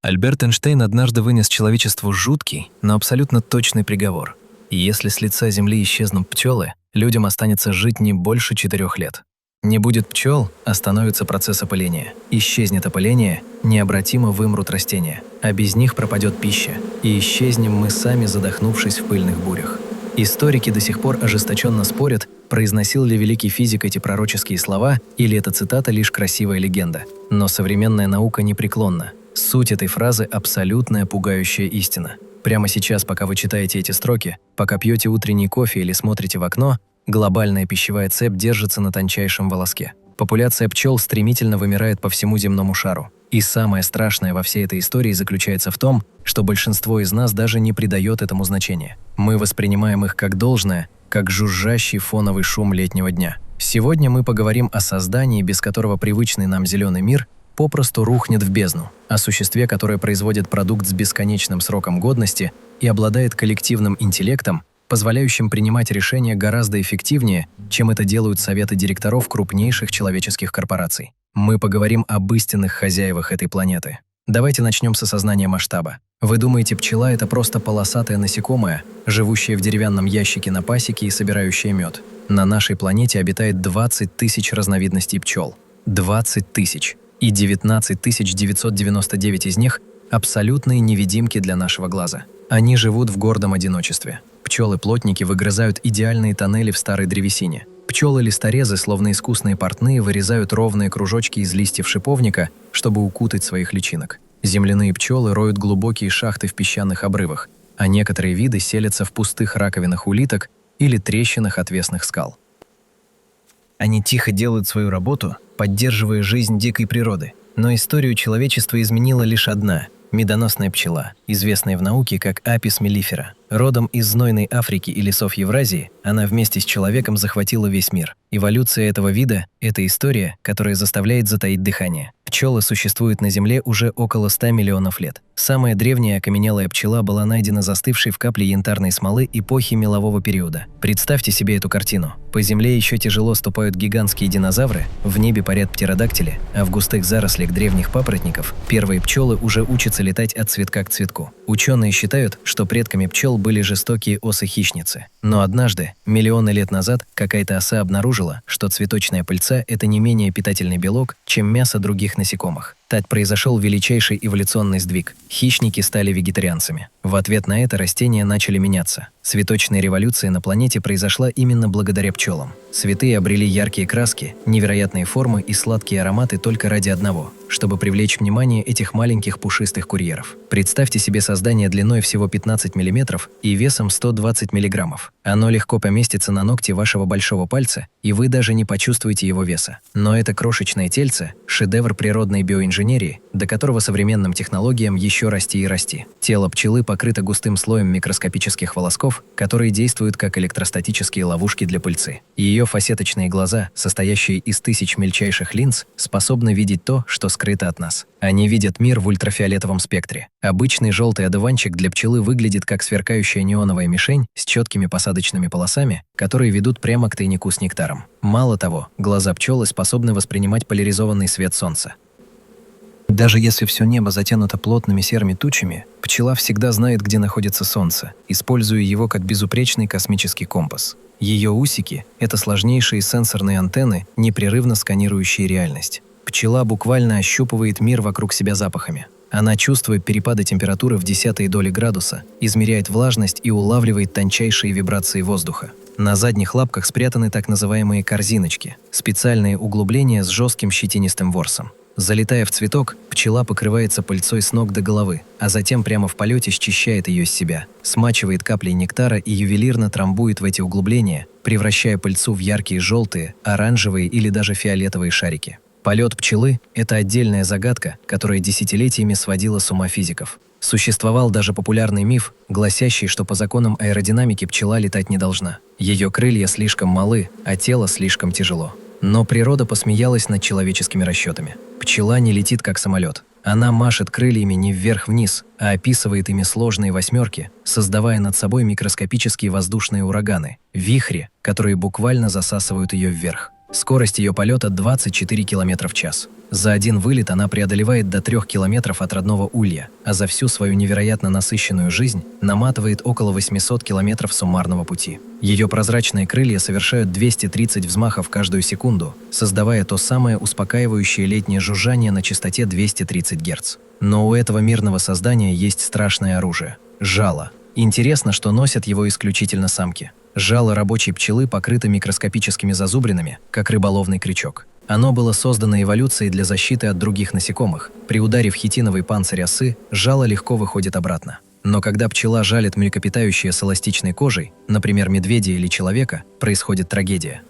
Альберт Эйнштейн однажды вынес человечеству жуткий, но абсолютно точный приговор. Если с лица Земли исчезнут пчелы, людям останется жить не больше 4 лет. Не будет пчел, остановится процесс опыления. Исчезнет опыление, необратимо вымрут растения, а без них пропадет пища, и исчезнем мы сами, задохнувшись в пыльных бурях. Историки до сих пор ожесточенно спорят, произносил ли великий физик эти пророческие слова, или эта цитата лишь красивая легенда. Но современная наука непреклонна. Суть этой фразы – абсолютная пугающая истина. Прямо сейчас, пока вы читаете эти строки, пока пьете утренний кофе или смотрите в окно, глобальная пищевая цепь держится на тончайшем волоске. Популяция пчел стремительно вымирает по всему земному шару. И самое страшное во всей этой истории заключается в том, что большинство из нас даже не придает этому значения. Мы воспринимаем их как должное, как жужжащий фоновый шум летнего дня. Сегодня мы поговорим о создании, без которого привычный нам зеленый мир попросту рухнет в бездну, о существе, которое производит продукт с бесконечным сроком годности и обладает коллективным интеллектом, позволяющим принимать решения гораздо эффективнее, чем это делают советы директоров крупнейших человеческих корпораций. Мы поговорим об истинных хозяевах этой планеты. Давайте начнем с осознания масштаба. Вы думаете, пчела – это просто полосатое насекомое, живущее в деревянном ящике на пасеке и собирающее мед? На нашей планете обитает 20 тысяч разновидностей пчел. 20 тысяч. И 19 999 из них – абсолютные невидимки для нашего глаза. Они живут в гордом одиночестве. Пчелы-плотники выгрызают идеальные тоннели в старой древесине. Пчелы-листорезы, словно искусные портные, вырезают ровные кружочки из листьев шиповника, чтобы укутать своих личинок. Земляные пчелы роют глубокие шахты в песчаных обрывах, а некоторые виды селятся в пустых раковинах улиток или трещинах отвесных скал. Они тихо делают свою работу, поддерживая жизнь дикой природы. Но историю человечества изменила лишь одна – медоносная пчела, известная в науке как Апис меллифера. Родом из знойной Африки и лесов Евразии, она вместе с человеком захватила весь мир. Эволюция этого вида – это история, которая заставляет затаить дыхание. Пчелы существуют на Земле уже около 100 миллионов лет. Самая древняя окаменелая пчела была найдена застывшей в капле янтарной смолы эпохи мелового периода. Представьте себе эту картину. По Земле еще тяжело ступают гигантские динозавры, в небе парят птеродактили, а в густых зарослях древних папоротников первые пчелы уже учатся летать от цветка к цветку. Ученые считают, что предками пчел были жестокие осы-хищницы. Но однажды, миллионы лет назад, какая-то оса обнаружила, что цветочная пыльца – это не менее питательный белок, чем мясо других насекомых. Так произошел величайший эволюционный сдвиг. Хищники стали вегетарианцами. В ответ на это растения начали меняться. Цветочная революция на планете произошла именно благодаря пчелам. Цветы обрели яркие краски, невероятные формы и сладкие ароматы только ради одного – чтобы привлечь внимание этих маленьких пушистых курьеров. Представьте себе создание длиной всего 15 мм и весом 120 мг. Оно легко поместится на ногте вашего большого пальца, и вы даже не почувствуете его веса. Но это крошечное тельце – шедевр природной биоинженерии, до которого современным технологиям еще расти и расти. Тело пчелы покрыто густым слоем микроскопических волосков, которые действуют как электростатические ловушки для пыльцы. Ее фасеточные глаза, состоящие из тысяч мельчайших линз, способны видеть то, что скрыто от нас. Они видят мир в ультрафиолетовом спектре. Обычный желтый одуванчик для пчелы выглядит как сверкающая неоновая мишень с четкими посадочными полосами, которые ведут прямо к тайнику с нектаром. Мало того, глаза пчелы способны воспринимать поляризованный свет солнца. Даже если все небо затянуто плотными серыми тучами, пчела всегда знает, где находится солнце, используя его как безупречный космический компас. Ее усики – это сложнейшие сенсорные антенны, непрерывно сканирующие реальность. Пчела буквально ощупывает мир вокруг себя запахами. Она чувствует перепады температуры в десятые доли градуса, измеряет влажность и улавливает тончайшие вибрации воздуха. На задних лапках спрятаны так называемые корзиночки – специальные углубления с жестким щетинистым ворсом. Залетая в цветок, пчела покрывается пыльцой с ног до головы, а затем прямо в полете счищает ее с себя, смачивает капли нектара и ювелирно трамбует в эти углубления, превращая пыльцу в яркие желтые, оранжевые или даже фиолетовые шарики. Полет пчелы – это отдельная загадка, которая десятилетиями сводила с ума физиков. Существовал даже популярный миф, гласящий, что по законам аэродинамики пчела летать не должна. Ее крылья слишком малы, а тело слишком тяжело. Но природа посмеялась над человеческими расчетами. Пчела не летит как самолет. Она машет крыльями не вверх-вниз, а описывает ими сложные восьмерки, создавая над собой микроскопические воздушные ураганы, вихри, которые буквально засасывают ее вверх. Скорость ее полета 24 км в час. За один вылет она преодолевает до 3 километров от родного улья, а за всю свою невероятно насыщенную жизнь наматывает около 800 километров суммарного пути. Ее прозрачные крылья совершают 230 взмахов каждую секунду, создавая то самое успокаивающее летнее жужжание на частоте 230 Гц. Но у этого мирного создания есть страшное оружие – жало. Интересно, что носят его исключительно самки. Жало рабочей пчелы покрыто микроскопическими зазубринами, как рыболовный крючок. Оно было создано эволюцией для защиты от других насекомых. При ударе в хитиновый панцирь осы жало легко выходит обратно. Но когда пчела жалит млекопитающее с эластичной кожей, например, медведя или человека, происходит трагедия.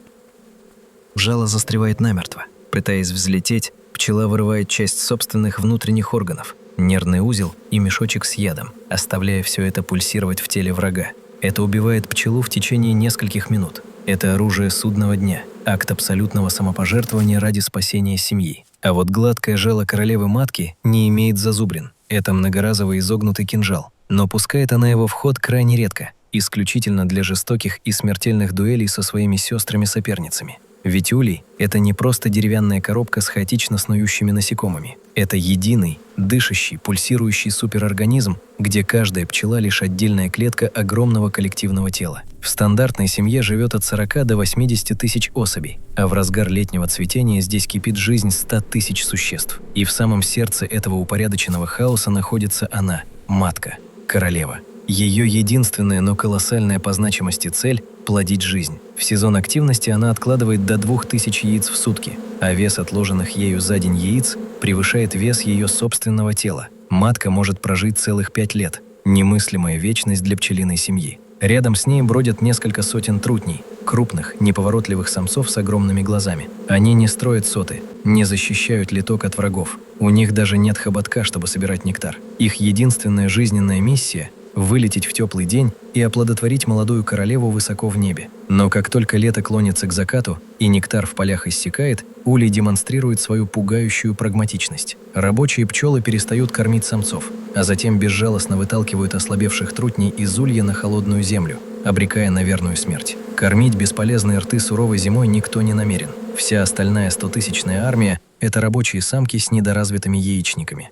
Жало застревает намертво. Пытаясь взлететь, пчела вырывает часть собственных внутренних органов, нервный узел и мешочек с ядом, оставляя все это пульсировать в теле врага. Это убивает пчелу в течение нескольких минут. Это оружие судного дня, акт абсолютного самопожертвования ради спасения семьи. А вот гладкое жало королевы-матки не имеет зазубрин. Это многоразовый изогнутый кинжал. Но пускает она его в ход крайне редко, исключительно для жестоких и смертельных дуэлей со своими сестрами-соперницами. Ведь улей – это не просто деревянная коробка с хаотично снующими насекомыми. Это единый, дышащий, пульсирующий суперорганизм, где каждая пчела – лишь отдельная клетка огромного коллективного тела. В стандартной семье живет от 40 до 80 тысяч особей, а в разгар летнего цветения здесь кипит жизнь 100 тысяч существ. И в самом сердце этого упорядоченного хаоса находится она – матка, королева. Ее единственная, но колоссальная по значимости цель – плодить жизнь. В сезон активности она откладывает до 2000 яиц в сутки, а вес отложенных ею за день яиц превышает вес ее собственного тела. Матка может прожить целых 5 лет – немыслимая вечность для пчелиной семьи. Рядом с ней бродят несколько сотен трутней, крупных, неповоротливых самцов с огромными глазами. Они не строят соты, не защищают литок от врагов. У них даже нет хоботка, чтобы собирать нектар. Их единственная жизненная миссия – вылететь в теплый день и оплодотворить молодую королеву высоко в небе. Но как только лето клонится к закату и нектар в полях иссякает, улей демонстрирует свою пугающую прагматичность. Рабочие пчелы перестают кормить самцов, а затем безжалостно выталкивают ослабевших трутней из улья на холодную землю, обрекая на верную смерть. Кормить бесполезные рты суровой зимой никто не намерен. Вся остальная 100-тысячная армия – это рабочие самки с недоразвитыми яичниками.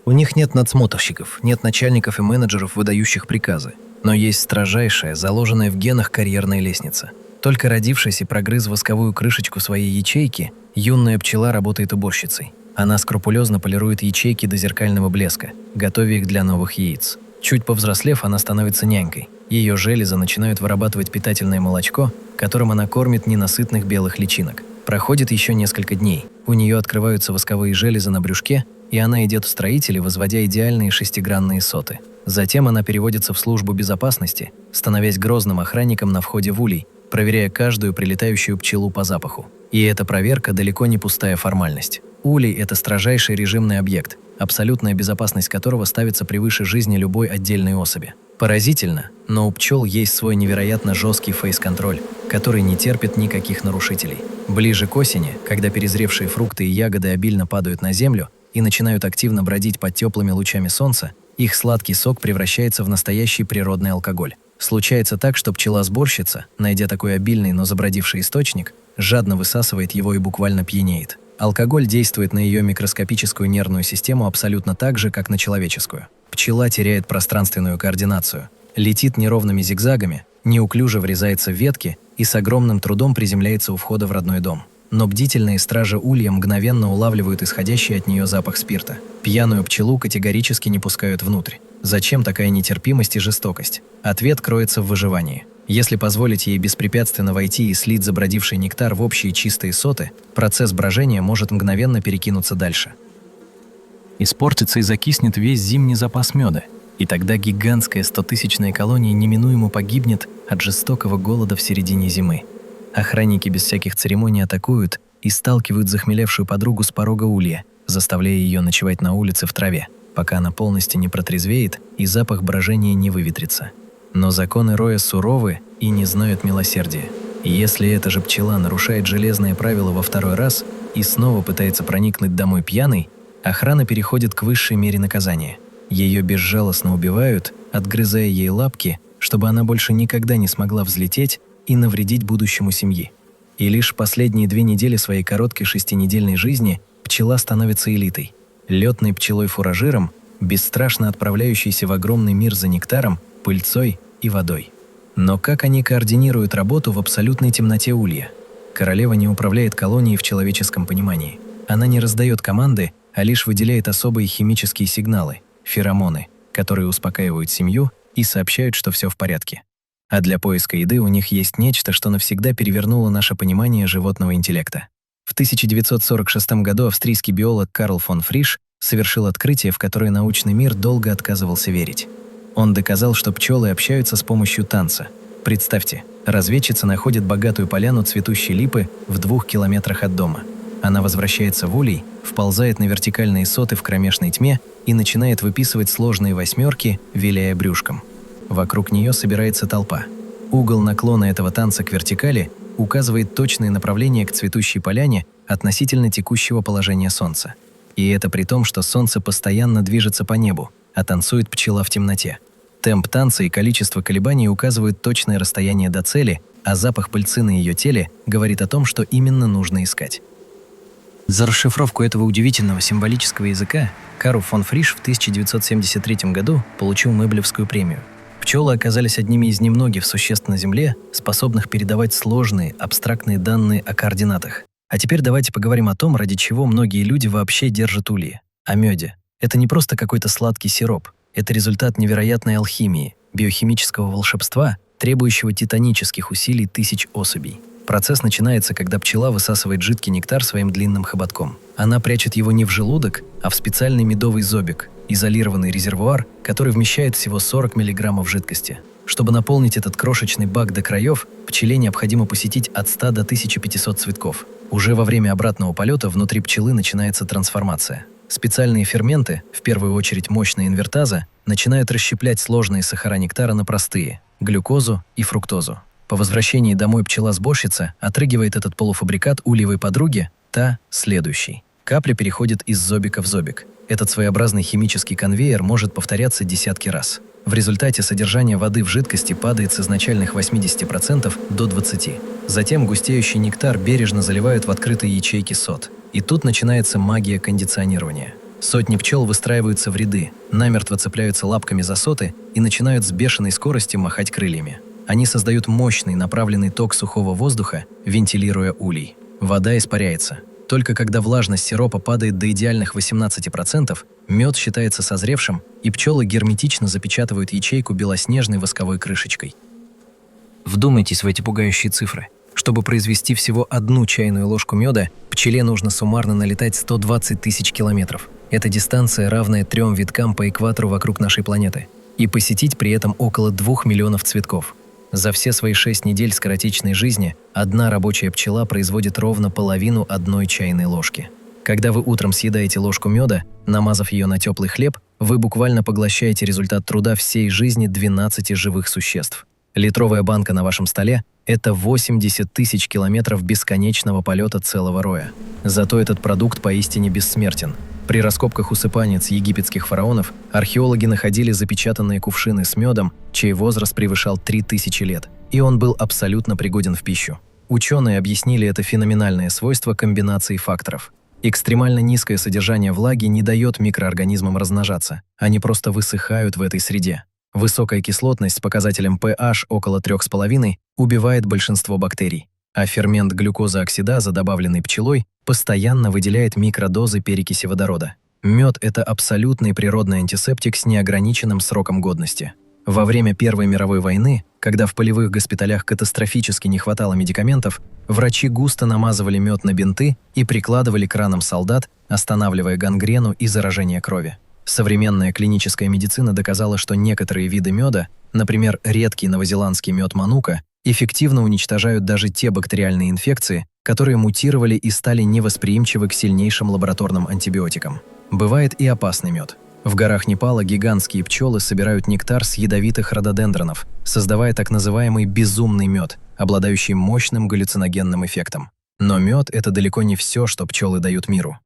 У них нет надсмотрщиков, нет начальников и менеджеров, выдающих приказы. Но есть строжайшая, заложенная в генах карьерная лестница. Только родившись и прогрыз восковую крышечку своей ячейки, юная пчела работает уборщицей. Она скрупулезно полирует ячейки до зеркального блеска, готовя их для новых яиц. Чуть повзрослев, она становится нянькой. Ее железы начинают вырабатывать питательное молочко, которым она кормит ненасытных белых личинок. Проходит еще несколько дней. У нее открываются восковые железы на брюшке, и она идет в строители, возводя идеальные шестигранные соты. Затем она переводится в службу безопасности, становясь грозным охранником на входе в улей, проверяя каждую прилетающую пчелу по запаху. И эта проверка далеко не пустая формальность. Улей – это строжайший режимный объект, абсолютная безопасность которого ставится превыше жизни любой отдельной особи. Поразительно, но у пчел есть свой невероятно жесткий фейс-контроль, который не терпит никаких нарушителей. Ближе к осени, когда перезревшие фрукты и ягоды обильно падают на землю и начинают активно бродить под теплыми лучами солнца, их сладкий сок превращается в настоящий природный алкоголь. Случается так, что пчела-сборщица, найдя такой обильный, но забродивший источник, жадно высасывает его и буквально пьянеет. Алкоголь действует на ее микроскопическую нервную систему абсолютно так же, как на человеческую. Пчела теряет пространственную координацию, летит неровными зигзагами, неуклюже врезается в ветки и с огромным трудом приземляется у входа в родной дом. Но бдительные стражи улья мгновенно улавливают исходящий от нее запах спирта. Пьяную пчелу категорически не пускают внутрь. Зачем такая нетерпимость и жестокость? Ответ кроется в выживании. Если позволить ей беспрепятственно войти и слить забродивший нектар в общие чистые соты, процесс брожения может мгновенно перекинуться дальше. Испортится и закиснет весь зимний запас меда, и тогда гигантская 100-тысячная колония неминуемо погибнет от жестокого голода в середине зимы. Охранники без всяких церемоний атакуют и сталкивают захмелевшую подругу с порога улья, заставляя ее ночевать на улице в траве, пока она полностью не протрезвеет и запах брожения не выветрится. Но законы роя суровы и не знают милосердия. И если эта же пчела нарушает железные правила во второй раз и снова пытается проникнуть домой пьяной, охрана переходит к высшей мере наказания. Ее безжалостно убивают, отгрызая ей лапки, чтобы она больше никогда не смогла взлететь и навредить будущему семьи. И лишь в последние 2 недели своей короткой 6-недельной жизни пчела становится элитой, летной пчелой-фуражиром, бесстрашно отправляющейся в огромный мир за нектаром, пыльцой и водой. Но как они координируют работу в абсолютной темноте улья? Королева не управляет колонией в человеческом понимании. Она не раздает команды, а лишь выделяет особые химические сигналы – феромоны, которые успокаивают семью и сообщают, что все в порядке. А для поиска еды у них есть нечто, что навсегда перевернуло наше понимание животного интеллекта. В 1946 году австрийский биолог Карл фон Фриш совершил открытие, в которое научный мир долго отказывался верить. Он доказал, что пчелы общаются с помощью танца. Представьте, разведчица находит богатую поляну цветущей липы в 2 километрах от дома. Она возвращается в улей, вползает на вертикальные соты в кромешной тьме и начинает выписывать сложные восьмерки, виляя брюшком. Вокруг нее собирается толпа. Угол наклона этого танца к вертикали указывает точное направление к цветущей поляне относительно текущего положения солнца. И это при том, что солнце постоянно движется по небу, а танцует пчела в темноте. Темп танца и количество колебаний указывают точное расстояние до цели, а запах пыльцы на ее теле говорит о том, что именно нужно искать. За расшифровку этого удивительного символического языка Карл фон Фриш в 1973 году получил Нобелевскую премию. Пчелы оказались одними из немногих существ на Земле, способных передавать сложные, абстрактные данные о координатах. А теперь давайте поговорим о том, ради чего многие люди вообще держат ульи. О меде. Это не просто какой-то сладкий сироп. Это результат невероятной алхимии, биохимического волшебства, требующего титанических усилий тысяч особей. Процесс начинается, когда пчела высасывает жидкий нектар своим длинным хоботком. Она прячет его не в желудок, а в специальный медовый зобик, изолированный резервуар, который вмещает всего 40 мг жидкости. Чтобы наполнить этот крошечный бак до краев, пчеле необходимо посетить от 100 до 1500 цветков. Уже во время обратного полета внутри пчелы начинается трансформация. Специальные ферменты, в первую очередь мощная инвертаза, начинают расщеплять сложные сахара нектара на простые – глюкозу и фруктозу. По возвращении домой пчела-сборщица отрыгивает этот полуфабрикат ульевой подруге, та – следующий. Капля переходит из зобика в зобик. Этот своеобразный химический конвейер может повторяться десятки раз. В результате содержание воды в жидкости падает с изначальных 80% до 20%. Затем густеющий нектар бережно заливают в открытые ячейки сот. И тут начинается магия кондиционирования. Сотни пчел выстраиваются в ряды, намертво цепляются лапками за соты и начинают с бешеной скоростью махать крыльями. Они создают мощный направленный ток сухого воздуха, вентилируя улей. Вода испаряется. Только когда влажность сиропа падает до идеальных 18%, мед считается созревшим, и пчелы герметично запечатывают ячейку белоснежной восковой крышечкой. Вдумайтесь в эти пугающие цифры. Чтобы произвести всего 1 чайную ложку меда, пчеле нужно суммарно налетать 120 тысяч километров. Эта дистанция равная 3 виткам по экватору вокруг нашей планеты. И посетить при этом около 2 миллионов цветков. За все свои 6 недель скоротечной жизни одна рабочая пчела производит ровно половину 1 чайной ложки. Когда вы утром съедаете ложку меда, намазав ее на теплый хлеб, вы буквально поглощаете результат труда всей жизни 12 живых существ. Литровая банка на вашем столе – это 80 тысяч километров бесконечного полета целого роя. Зато этот продукт поистине бессмертен. При раскопках усыпальниц египетских фараонов археологи находили запечатанные кувшины с медом, чей возраст превышал 3000 лет, и он был абсолютно пригоден в пищу. Ученые объяснили это феноменальное свойство комбинации факторов. Экстремально низкое содержание влаги не дает микроорганизмам размножаться, они просто высыхают в этой среде. Высокая кислотность с показателем pH около 3,5 убивает большинство бактерий, а фермент глюкоза-оксидаза, добавленный пчелой, постоянно выделяет микродозы перекиси водорода. Мед – это абсолютный природный антисептик с неограниченным сроком годности. Во время Первой мировой войны, когда в полевых госпиталях катастрофически не хватало медикаментов, врачи густо намазывали мед на бинты и прикладывали к ранам солдат, останавливая гангрену и заражение крови. Современная клиническая медицина доказала, что некоторые виды меда, например, редкий новозеландский мед манука, эффективно уничтожают даже те бактериальные инфекции, которые мутировали и стали невосприимчивы к сильнейшим лабораторным антибиотикам. Бывает и опасный мед. В горах Непала гигантские пчелы собирают нектар с ядовитых рододендронов, создавая так называемый безумный мед, обладающий мощным галлюциногенным эффектом. Но мед – это далеко не все, что пчелы дают миру.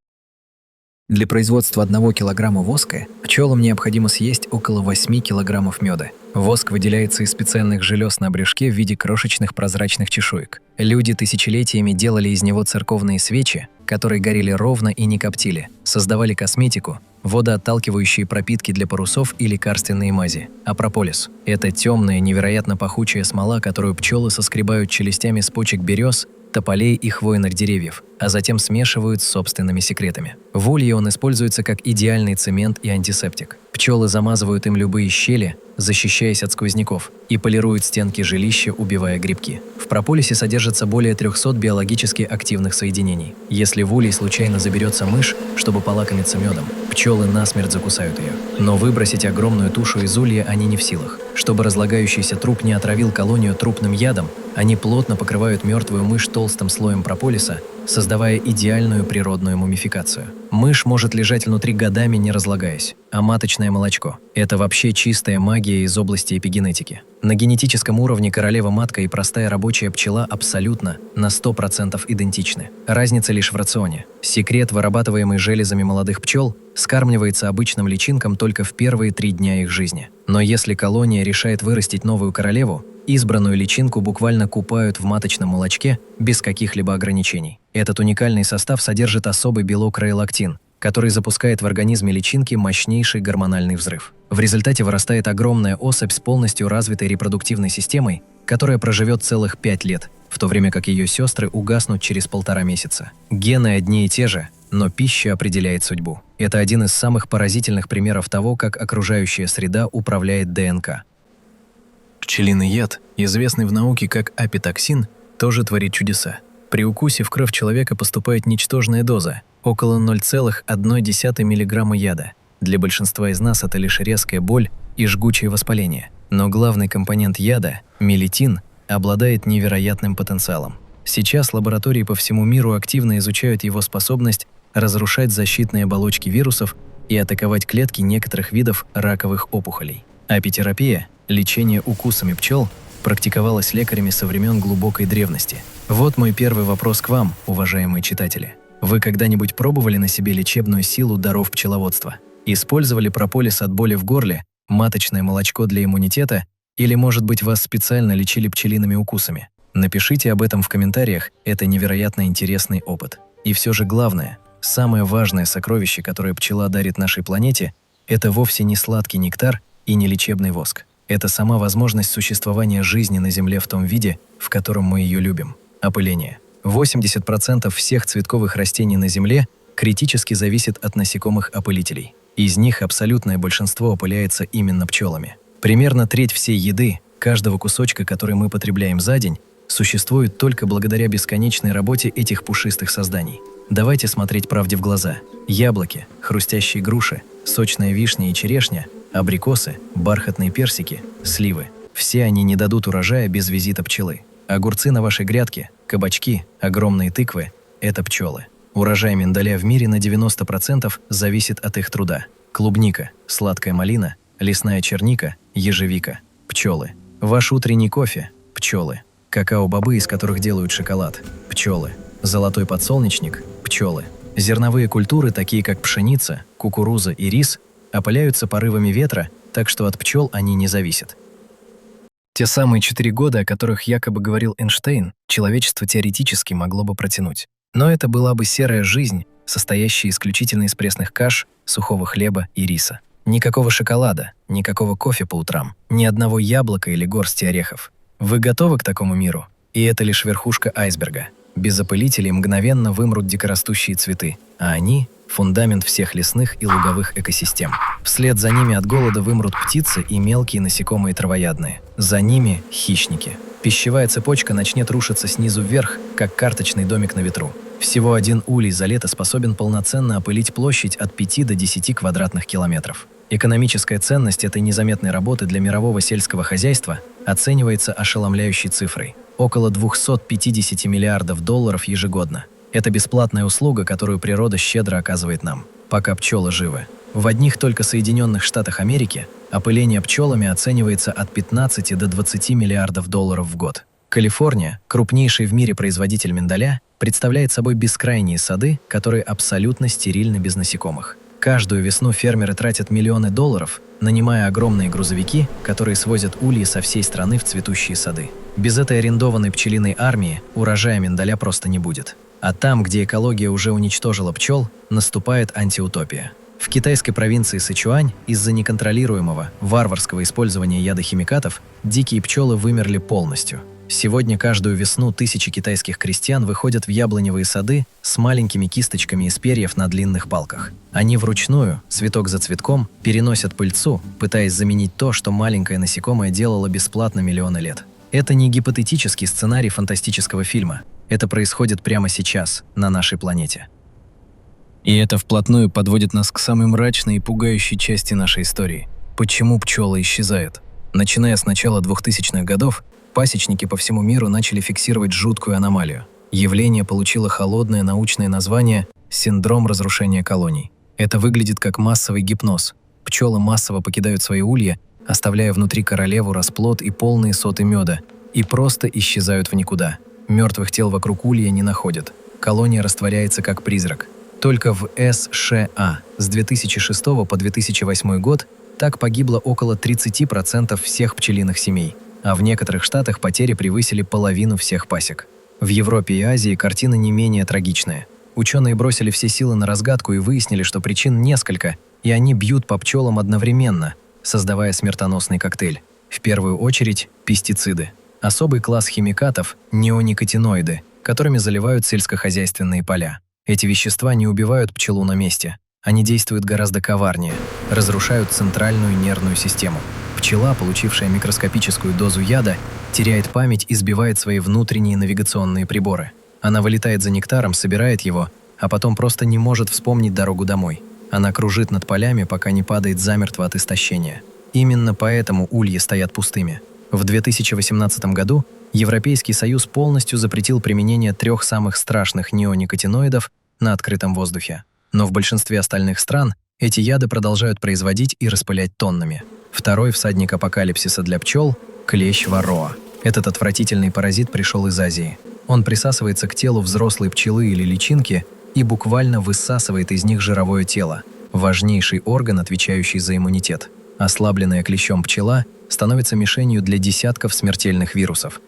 Для производства 1 килограмма воска пчелам необходимо съесть около 8 килограммов меда. Воск выделяется из специальных желез на брюшке в виде крошечных прозрачных чешуек. Люди тысячелетиями делали из него церковные свечи, которые горели ровно и не коптили, создавали косметику, водоотталкивающие пропитки для парусов и лекарственные мази. А прополис – это темная, невероятно пахучая смола, которую пчелы соскребают челюстями с почек берез, тополей и хвойных деревьев, а затем смешивают с собственными секретами. В улье он используется как идеальный цемент и антисептик. Пчелы замазывают им любые щели, защищаясь от сквозняков, и полируют стенки жилища, убивая грибки. В прополисе содержится более 300 биологически активных соединений. Если в улей случайно заберется мышь, чтобы полакомиться медом, пчелы насмерть закусают ее. Но выбросить огромную тушу из улья они не в силах. Чтобы разлагающийся труп не отравил колонию трупным ядом, они плотно покрывают мертвую мышь толстым слоем прополиса, создавая идеальную природную мумификацию. Мышь может лежать внутри годами, не разлагаясь. А маточное молочко – это вообще чистая магия из области эпигенетики. На генетическом уровне королева-матка и простая рабочая пчела абсолютно на 100% идентичны. Разница лишь в рационе. Секрет, вырабатываемый железами молодых пчел, скармливается обычным личинкам только в первые 3 дня их жизни. Но если колония решает вырастить новую королеву, избранную личинку буквально купают в маточном молочке без каких-либо ограничений. Этот уникальный состав содержит особый белок рейлактин, который запускает в организме личинки мощнейший гормональный взрыв. В результате вырастает огромная особь с полностью развитой репродуктивной системой, которая проживет целых 5 лет, в то время как ее сестры угаснут через 1,5 месяца. Гены одни и те же, но пища определяет судьбу. Это один из самых поразительных примеров того, как окружающая среда управляет ДНК. Пчелиный яд, известный в науке как апитоксин, тоже творит чудеса. При укусе в кровь человека поступает ничтожная доза – около 0,1 мг яда. Для большинства из нас это лишь резкая боль и жгучее воспаление. Но главный компонент яда – мелитин – обладает невероятным потенциалом. Сейчас лаборатории по всему миру активно изучают его способность разрушать защитные оболочки вирусов и атаковать клетки некоторых видов раковых опухолей. Апитерапия – лечение укусами пчел – практиковалась лекарями со времен глубокой древности. Вот мой первый вопрос к вам, уважаемые читатели. Вы когда-нибудь пробовали на себе лечебную силу даров пчеловодства? Использовали прополис от боли в горле, маточное молочко для иммунитета или, может быть, вас специально лечили пчелиными укусами? Напишите об этом в комментариях, это невероятно интересный опыт. И все же главное, самое важное сокровище, которое пчела дарит нашей планете, это вовсе не сладкий нектар и не лечебный воск. Это сама возможность существования жизни на Земле в том виде, в котором мы ее любим. Опыление. 80% всех цветковых растений на Земле критически зависит от насекомых-опылителей. Из них абсолютное большинство опыляется именно пчелами. Примерно треть всей еды, каждого кусочка, который мы потребляем за день, существует только благодаря бесконечной работе этих пушистых созданий. Давайте смотреть правде в глаза. Яблоки, хрустящие груши, сочная вишня и черешня, абрикосы, бархатные персики, сливы. Все они не дадут урожая без визита пчелы. Огурцы на вашей грядке, кабачки, огромные тыквы – это пчелы. Урожай миндаля в мире на 90% зависит от их труда. Клубника, сладкая малина, лесная черника, ежевика – пчелы. Ваш утренний кофе – пчелы. Какао-бобы, из которых делают шоколад – пчелы. Золотой подсолнечник – пчелы. Зерновые культуры, такие как пшеница, кукуруза и рис, опыляются порывами ветра, так что от пчел они не зависят. Те самые 4 года, о которых якобы говорил Эйнштейн, человечество теоретически могло бы протянуть. Но это была бы серая жизнь, состоящая исключительно из пресных каш, сухого хлеба и риса. Никакого шоколада, никакого кофе по утрам, ни одного яблока или горсти орехов. Вы готовы к такому миру? И это лишь верхушка айсберга. Без опылителей мгновенно вымрут дикорастущие цветы, а они – фундамент всех лесных и луговых экосистем. Вслед за ними от голода вымрут птицы и мелкие насекомые травоядные. За ними – хищники. Пищевая цепочка начнет рушиться снизу вверх, как карточный домик на ветру. Всего один улей за лето способен полноценно опылить площадь от 5 до 10 квадратных километров. Экономическая ценность этой незаметной работы для мирового сельского хозяйства оценивается ошеломляющей цифрой – около 250 миллиардов долларов ежегодно. Это бесплатная услуга, которую природа щедро оказывает нам, пока пчелы живы. В одних только Соединенных Штатах Америки опыление пчелами оценивается от 15 до 20 миллиардов долларов в год. Калифорния, крупнейший в мире производитель миндаля, представляет собой бескрайние сады, которые абсолютно стерильны без насекомых. Каждую весну фермеры тратят миллионы долларов, нанимая огромные грузовики, которые свозят ульи со всей страны в цветущие сады. Без этой арендованной пчелиной армии урожая миндаля просто не будет. А там, где экология уже уничтожила пчел, наступает антиутопия. В китайской провинции Сычуань из-за неконтролируемого, варварского использования ядохимикатов дикие пчелы вымерли полностью. Сегодня каждую весну тысячи китайских крестьян выходят в яблоневые сады с маленькими кисточками из перьев на длинных палках. Они вручную, цветок за цветком, переносят пыльцу, пытаясь заменить то, что маленькое насекомое делало бесплатно миллионы лет. Это не гипотетический сценарий фантастического фильма. Это происходит прямо сейчас, на нашей планете. И это вплотную подводит нас к самой мрачной и пугающей части нашей истории. Почему пчелы исчезают? Начиная с начала 2000-х годов, пасечники по всему миру начали фиксировать жуткую аномалию. Явление получило холодное научное название «синдром разрушения колоний». Это выглядит как массовый гипноз. Пчелы массово покидают свои улья, оставляя внутри королеву расплод и полные соты меда, и просто исчезают в никуда. Мертвых тел вокруг улья не находят. Колония растворяется как призрак. Только в США с 2006 по 2008 год так погибло около 30% всех пчелиных семей, а в некоторых штатах потери превысили половину всех пасек. В Европе и Азии картина не менее трагичная. Ученые бросили все силы на разгадку и выяснили, что причин несколько, и они бьют по пчелам одновременно, создавая смертоносный коктейль. В первую очередь пестициды. Особый класс химикатов – неоникотиноиды, которыми заливают сельскохозяйственные поля. Эти вещества не убивают пчелу на месте. Они действуют гораздо коварнее, разрушают центральную нервную систему. Пчела, получившая микроскопическую дозу яда, теряет память и сбивает свои внутренние навигационные приборы. Она вылетает за нектаром, собирает его, а потом просто не может вспомнить дорогу домой. Она кружит над полями, пока не падает замертво от истощения. Именно поэтому ульи стоят пустыми. В 2018 году Европейский Союз полностью запретил применение 3 самых страшных неоникотиноидов на открытом воздухе. Но в большинстве остальных стран эти яды продолжают производить и распылять тоннами. Второй всадник апокалипсиса для пчел – клещ варроа. Этот отвратительный паразит пришел из Азии. Он присасывается к телу взрослой пчелы или личинки и буквально высасывает из них жировое тело – важнейший орган, отвечающий за иммунитет. Ослабленная клещом пчела становится мишенью для десятков смертельных вирусов.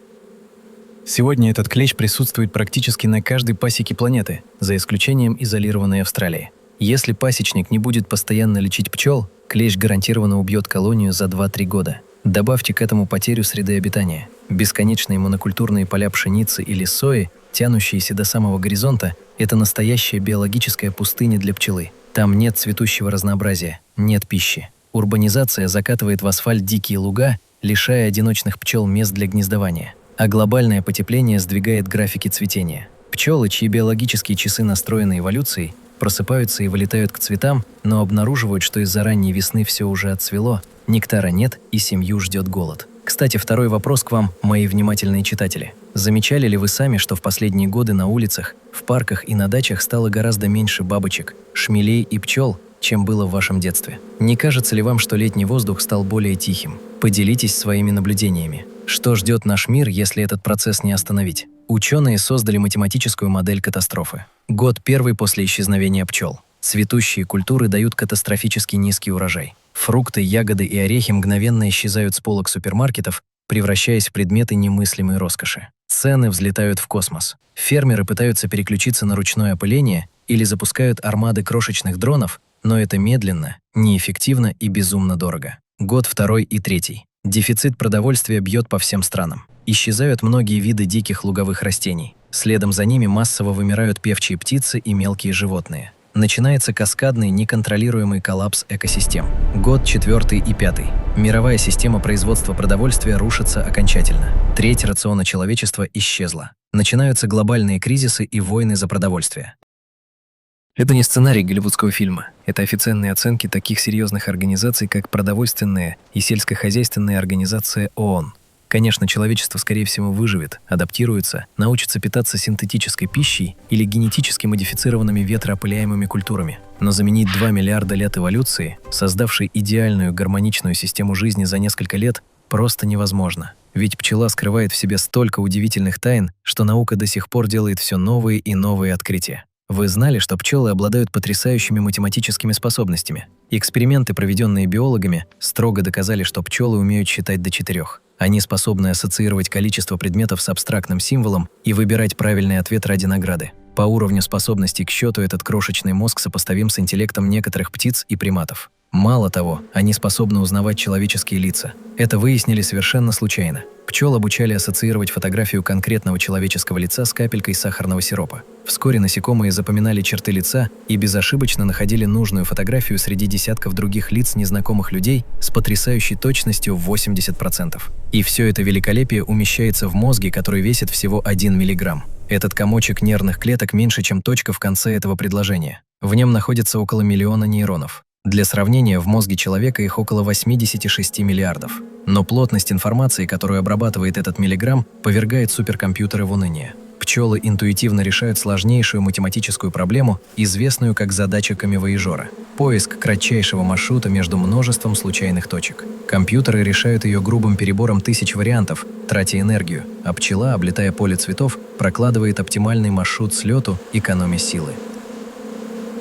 Сегодня этот клещ присутствует практически на каждой пасеке планеты, за исключением изолированной Австралии. Если пасечник не будет постоянно лечить пчел, клещ гарантированно убьет колонию за 2-3 года. Добавьте к этому потерю среды обитания. Бесконечные монокультурные поля пшеницы или сои, тянущиеся до самого горизонта, это настоящая биологическая пустыня для пчелы. Там нет цветущего разнообразия, нет пищи. Урбанизация закатывает в асфальт дикие луга, лишая одиночных пчел мест для гнездования. А глобальное потепление сдвигает графики цветения. Пчелы, чьи биологические часы настроены эволюцией, просыпаются и вылетают к цветам, но обнаруживают, что из-за ранней весны все уже отцвело, нектара нет и семью ждет голод. Кстати, второй вопрос к вам, мои внимательные читатели. Замечали ли вы сами, что в последние годы на улицах, в парках и на дачах стало гораздо меньше бабочек, шмелей и пчел, чем было в вашем детстве? Не кажется ли вам, что летний воздух стал более тихим? Поделитесь своими наблюдениями. Что ждет наш мир, если этот процесс не остановить? Ученые создали математическую модель катастрофы. Год первый после исчезновения пчел. Цветущие культуры дают катастрофически низкий урожай. Фрукты, ягоды и орехи мгновенно исчезают с полок супермаркетов, превращаясь в предметы немыслимой роскоши. Цены взлетают в космос. Фермеры пытаются переключиться на ручное опыление или запускают армады крошечных дронов, но это медленно, неэффективно и безумно дорого. Год второй и третий. Дефицит продовольствия бьет по всем странам. Исчезают многие виды диких луговых растений. Следом за ними массово вымирают певчие птицы и мелкие животные. Начинается каскадный, неконтролируемый коллапс экосистем. Год четвертый и пятый. Мировая система производства продовольствия рушится окончательно. Треть рациона человечества исчезла. Начинаются глобальные кризисы и войны за продовольствие. Это не сценарий голливудского фильма. Это официальные оценки таких серьезных организаций, как Продовольственная и сельскохозяйственная организация ООН. Конечно, человечество, скорее всего, выживет, адаптируется, научится питаться синтетической пищей или генетически модифицированными ветроопыляемыми культурами. Но заменить 2 миллиарда лет эволюции, создавшей идеальную гармоничную систему жизни за несколько лет, просто невозможно. Ведь пчела скрывает в себе столько удивительных тайн, что наука до сих пор делает все новые и новые открытия. Вы знали, что пчелы обладают потрясающими математическими способностями? Эксперименты, проведенные биологами, строго доказали, что пчелы умеют считать до 4. Они способны ассоциировать количество предметов с абстрактным символом и выбирать правильный ответ ради награды. По уровню способностей к счету этот крошечный мозг сопоставим с интеллектом некоторых птиц и приматов. Мало того, они способны узнавать человеческие лица. Это выяснили совершенно случайно. Пчел обучали ассоциировать фотографию конкретного человеческого лица с капелькой сахарного сиропа. Вскоре насекомые запоминали черты лица и безошибочно находили нужную фотографию среди десятков других лиц незнакомых людей с потрясающей точностью в 80%. И все это великолепие умещается в мозге, который весит всего 1 миллиграмм. Этот комочек нервных клеток меньше, чем точка в конце этого предложения. В нем находится около миллиона нейронов. Для сравнения, в мозге человека их около 86 миллиардов. Но плотность информации, которую обрабатывает этот миллиграмм, повергает суперкомпьютеры в уныние. Пчелы интуитивно решают сложнейшую математическую проблему, известную как задача камевояжера – поиск кратчайшего маршрута между множеством случайных точек. Компьютеры решают ее грубым перебором тысяч вариантов, тратя энергию, а пчела, облетая поле цветов, прокладывает оптимальный маршрут слету, экономя силы.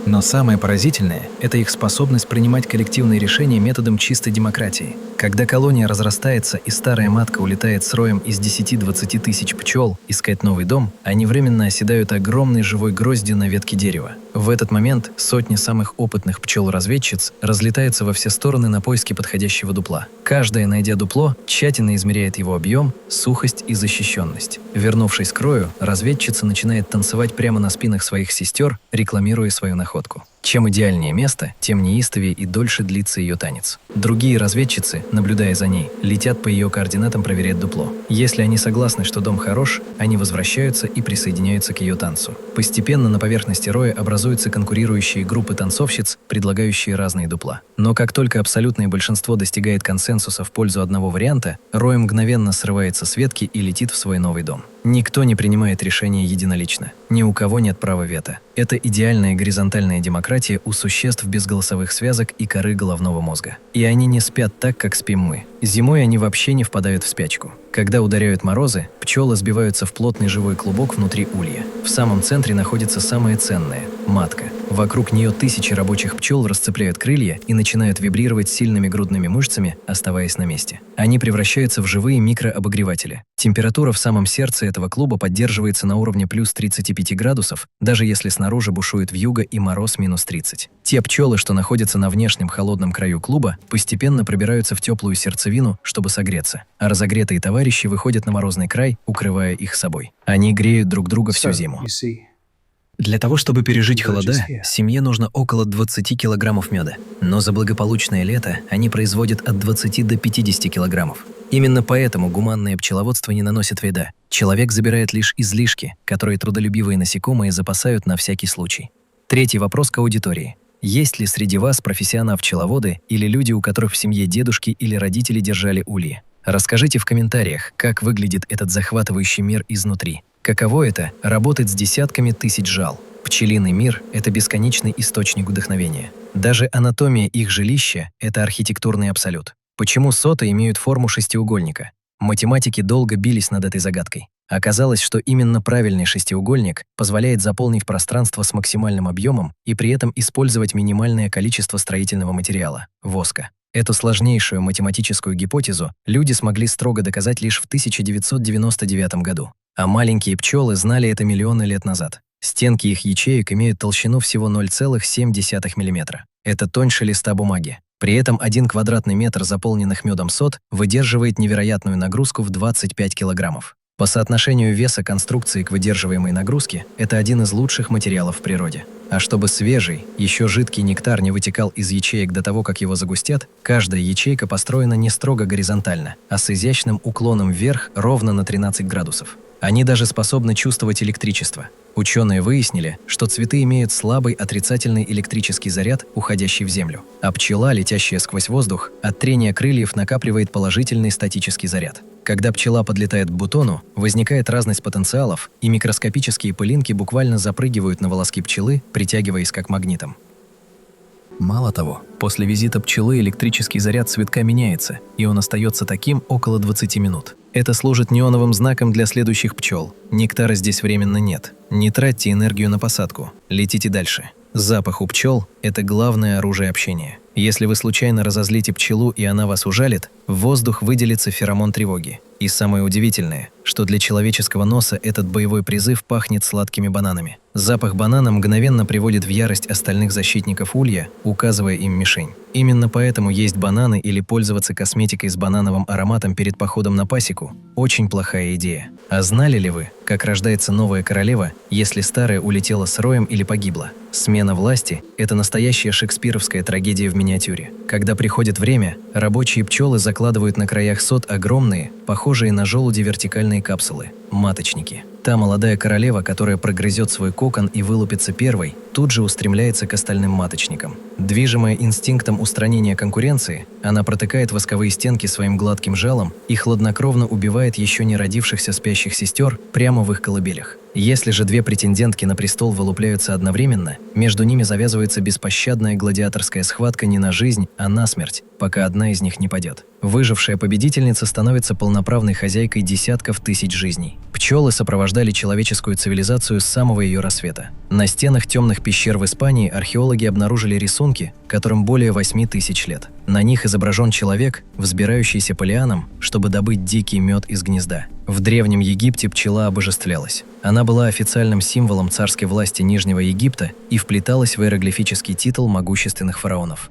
Но самое поразительное – это их способность принимать коллективные решения методом чистой демократии. Когда колония разрастается и старая матка улетает с роем из 10-20 тысяч пчел искать новый дом, они временно оседают огромной живой гроздью на ветке дерева. В этот момент сотни самых опытных пчел-разведчиц разлетаются во все стороны на поиски подходящего дупла. Каждая, найдя дупло, тщательно измеряет его объем, сухость и защищенность. Вернувшись к рою, разведчица начинает танцевать прямо на спинах своих сестер, рекламируя свою находку. Чем идеальнее место, тем неистовее и дольше длится ее танец. Другие разведчицы, наблюдая за ней, летят по ее координатам проверять дупло. Если они согласны, что дом хорош, они возвращаются и присоединяются к ее танцу. Постепенно на поверхности роя образуются конкурирующие группы танцовщиц, предлагающие разные дупла. Но как только абсолютное большинство достигает консенсуса в пользу одного варианта, рой мгновенно срывается с ветки и летит в свой новый дом. Никто не принимает решения единолично. Ни у кого нет права вето. Это идеальная горизонтальная демократия у существ без голосовых связок и коры головного мозга. И они не спят так, как спим мы. Зимой они вообще не впадают в спячку. Когда ударяют морозы, пчелы сбиваются в плотный живой клубок внутри улья. В самом центре находится самое ценное – матка. Вокруг нее тысячи рабочих пчел расцепляют крылья и начинают вибрировать сильными грудными мышцами, оставаясь на месте. Они превращаются в живые микрообогреватели. Температура в самом сердце этого клуба поддерживается на уровне плюс 35 градусов, даже если снаружи бушует вьюга и мороз минус 30. Те пчелы, что находятся на внешнем холодном краю клуба, постепенно пробираются в теплую сердцевину, чтобы согреться, а разогретые товарищи выходят на морозный край, укрывая их собой. Они греют друг друга всю зиму. Для того, чтобы пережить холода, семье нужно около 20 килограммов меда. Но за благополучное лето они производят от 20 до 50 килограммов. Именно поэтому гуманное пчеловодство не наносит вреда. Человек забирает лишь излишки, которые трудолюбивые насекомые запасают на всякий случай. Третий вопрос к аудитории. Есть ли среди вас профессионалы-пчеловоды или люди, у которых в семье дедушки или родители держали ульи? Расскажите в комментариях, как выглядит этот захватывающий мир изнутри. Каково это – работать с десятками тысяч жал? Пчелиный мир – это бесконечный источник вдохновения. Даже анатомия их жилища – это архитектурный абсолют. Почему соты имеют форму шестиугольника? Математики долго бились над этой загадкой. Оказалось, что именно правильный шестиугольник позволяет заполнить пространство с максимальным объемом и при этом использовать минимальное количество строительного материала – воска. Эту сложнейшую математическую гипотезу люди смогли строго доказать лишь в 1999 году. А маленькие пчелы знали это миллионы лет назад. Стенки их ячеек имеют толщину всего 0,7 мм. Это тоньше листа бумаги. При этом 1 квадратный метр заполненных медом сот выдерживает невероятную нагрузку в 25 килограммов. По соотношению веса конструкции к выдерживаемой нагрузке это один из лучших материалов в природе. А чтобы свежий, еще жидкий нектар не вытекал из ячеек до того, как его загустят, каждая ячейка построена не строго горизонтально, а с изящным уклоном вверх ровно на 13 градусов. Они даже способны чувствовать электричество. Ученые выяснили, что цветы имеют слабый отрицательный электрический заряд, уходящий в землю, а пчела, летящая сквозь воздух, от трения крыльев накапливает положительный статический заряд. Когда пчела подлетает к бутону, возникает разность потенциалов, и микроскопические пылинки буквально запрыгивают на волоски пчелы, притягиваясь как магнитом. Мало того, после визита пчелы электрический заряд цветка меняется, и он остается таким около 20 минут. Это служит неоновым знаком для следующих пчел. Нектара здесь временно нет. Не тратьте энергию на посадку. Летите дальше. Запах у пчел – это главное оружие общения. Если вы случайно разозлите пчелу и она вас ужалит, в воздух выделится феромон тревоги. И самое удивительное, что для человеческого носа этот боевой призыв пахнет сладкими бананами. Запах банана мгновенно приводит в ярость остальных защитников улья, указывая им мишень. Именно поэтому есть бананы или пользоваться косметикой с банановым ароматом перед походом на пасеку – очень плохая идея. А знали ли вы, как рождается новая королева, если старая улетела с роем или погибла? Смена власти – это настоящая шекспировская трагедия в миниатюре. Когда приходит время, рабочие пчелы закладывают на краях сот огромные, похожие на желуди вертикальные капсулы – маточники. Та молодая королева, которая прогрызет свой кокон и вылупится первой, тут же устремляется к остальным маточникам. Движимая инстинктом устранения конкуренции, она протыкает восковые стенки своим гладким жалом и хладнокровно убивает еще не родившихся спящих сестер прямо в их колыбелях. Если же две претендентки на престол вылупляются одновременно, между ними завязывается беспощадная гладиаторская схватка не на жизнь, а на смерть, пока одна из них не падет. Выжившая победительница становится полноправной хозяйкой десятков тысяч жизней. Пчелы сопровождали человеческую цивилизацию с самого ее рассвета. На стенах темных пещер в Испании археологи обнаружили рисунки, которым более 8000 лет. На них изображен человек, взбирающийся по лианам, чтобы добыть дикий мед из гнезда. В Древнем Египте пчела обожествлялась. Она была официальным символом царской власти Нижнего Египта и вплеталась в иероглифический титул могущественных фараонов.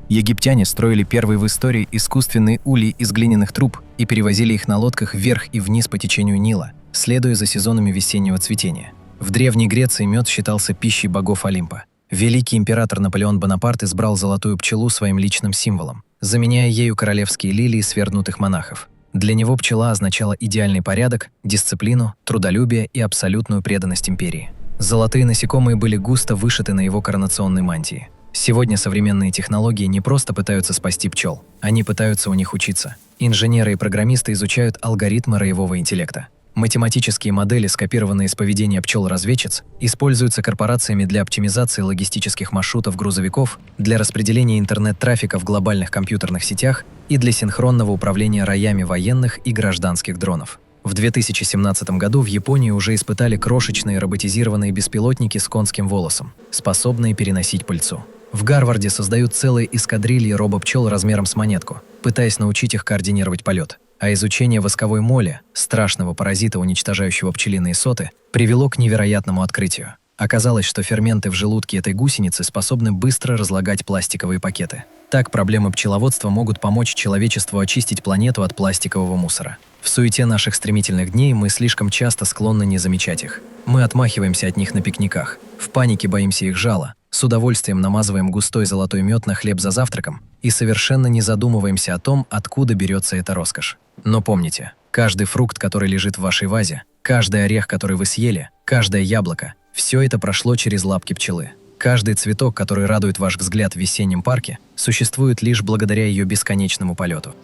Египтяне строили первый в истории искусственные ульи из глиняных труб и перевозили их на лодках вверх и вниз по течению Нила, следуя за сезонами весеннего цветения. В Древней Греции мед считался пищей богов Олимпа. Великий император Наполеон Бонапарт избрал золотую пчелу своим личным символом, заменяя ею королевские лилии свергнутых монахов. Для него пчела означала идеальный порядок, дисциплину, трудолюбие и абсолютную преданность империи. Золотые насекомые были густо вышиты на его коронационной мантии. Сегодня современные технологии не просто пытаются спасти пчел, они пытаются у них учиться. Инженеры и программисты изучают алгоритмы роевого интеллекта. Математические модели, скопированные из поведения пчел-разведчиц, используются корпорациями для оптимизации логистических маршрутов грузовиков, для распределения интернет-трафика в глобальных компьютерных сетях и для синхронного управления роями военных и гражданских дронов. В 2017 году в Японии уже испытали крошечные роботизированные беспилотники с конским волосом, способные переносить пыльцу. В Гарварде создают целые эскадрильи робопчел размером с монетку, пытаясь научить их координировать полет. А изучение восковой моли, страшного паразита, уничтожающего пчелиные соты, привело к невероятному открытию. Оказалось, что ферменты в желудке этой гусеницы способны быстро разлагать пластиковые пакеты. Так проблемы пчеловодства могут помочь человечеству очистить планету от пластикового мусора. В суете наших стремительных дней мы слишком часто склонны не замечать их. Мы отмахиваемся от них на пикниках, в панике боимся их жала, с удовольствием намазываем густой золотой мед на хлеб за завтраком и совершенно не задумываемся о том, откуда берется эта роскошь. Но помните, каждый фрукт, который лежит в вашей вазе, каждый орех, который вы съели, каждое яблоко – все это прошло через лапки пчелы. Каждый цветок, который радует ваш взгляд в весеннем парке, существует лишь благодаря ее бесконечному полету.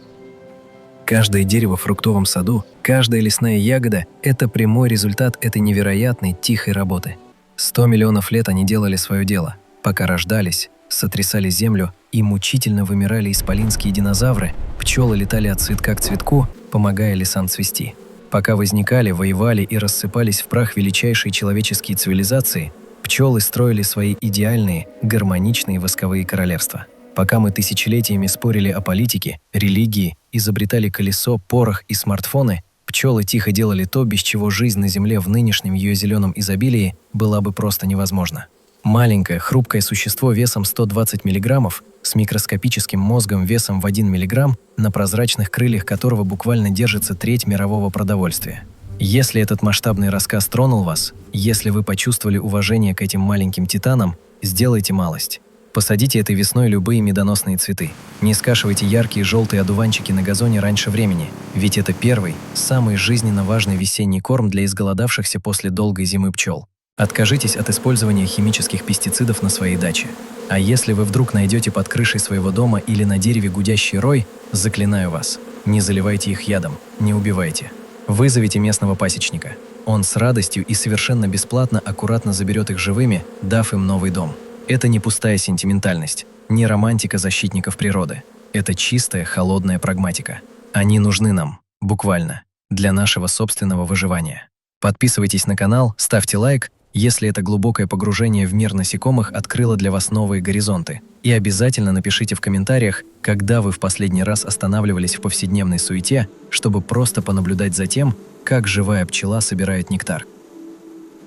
Каждое дерево в фруктовом саду, каждая лесная ягода – это прямой результат этой невероятной тихой работы. 100 миллионов лет они делали свое дело, пока рождались, сотрясали землю и мучительно вымирали исполинские динозавры, пчелы летали от цветка к цветку, помогая лесам цвести. Пока возникали, воевали и рассыпались в прах величайшие человеческие цивилизации, пчелы строили свои идеальные, гармоничные восковые королевства. Пока мы тысячелетиями спорили о политике, религии, изобретали колесо, порох и смартфоны, пчелы тихо делали то, без чего жизнь на Земле в нынешнем ее зеленом изобилии была бы просто невозможна. Маленькое, хрупкое существо весом 120 мг, с микроскопическим мозгом весом в 1 мг, на прозрачных крыльях которого буквально держится треть мирового продовольствия. Если этот масштабный рассказ тронул вас, если вы почувствовали уважение к этим маленьким титанам, сделайте малость. Посадите этой весной любые медоносные цветы. Не скашивайте яркие желтые одуванчики на газоне раньше времени, ведь это первый, самый жизненно важный весенний корм для изголодавшихся после долгой зимы пчел. Откажитесь от использования химических пестицидов на своей даче. А если вы вдруг найдете под крышей своего дома или на дереве гудящий рой, заклинаю вас, не заливайте их ядом, не убивайте. Вызовите местного пасечника. Он с радостью и совершенно бесплатно аккуратно заберет их живыми, дав им новый дом. Это не пустая сентиментальность, не романтика защитников природы. Это чистая, холодная прагматика. Они нужны нам, буквально, для нашего собственного выживания. Подписывайтесь на канал, ставьте лайк, если это глубокое погружение в мир насекомых открыло для вас новые горизонты. И обязательно напишите в комментариях, когда вы в последний раз останавливались в повседневной суете, чтобы просто понаблюдать за тем, как живая пчела собирает нектар.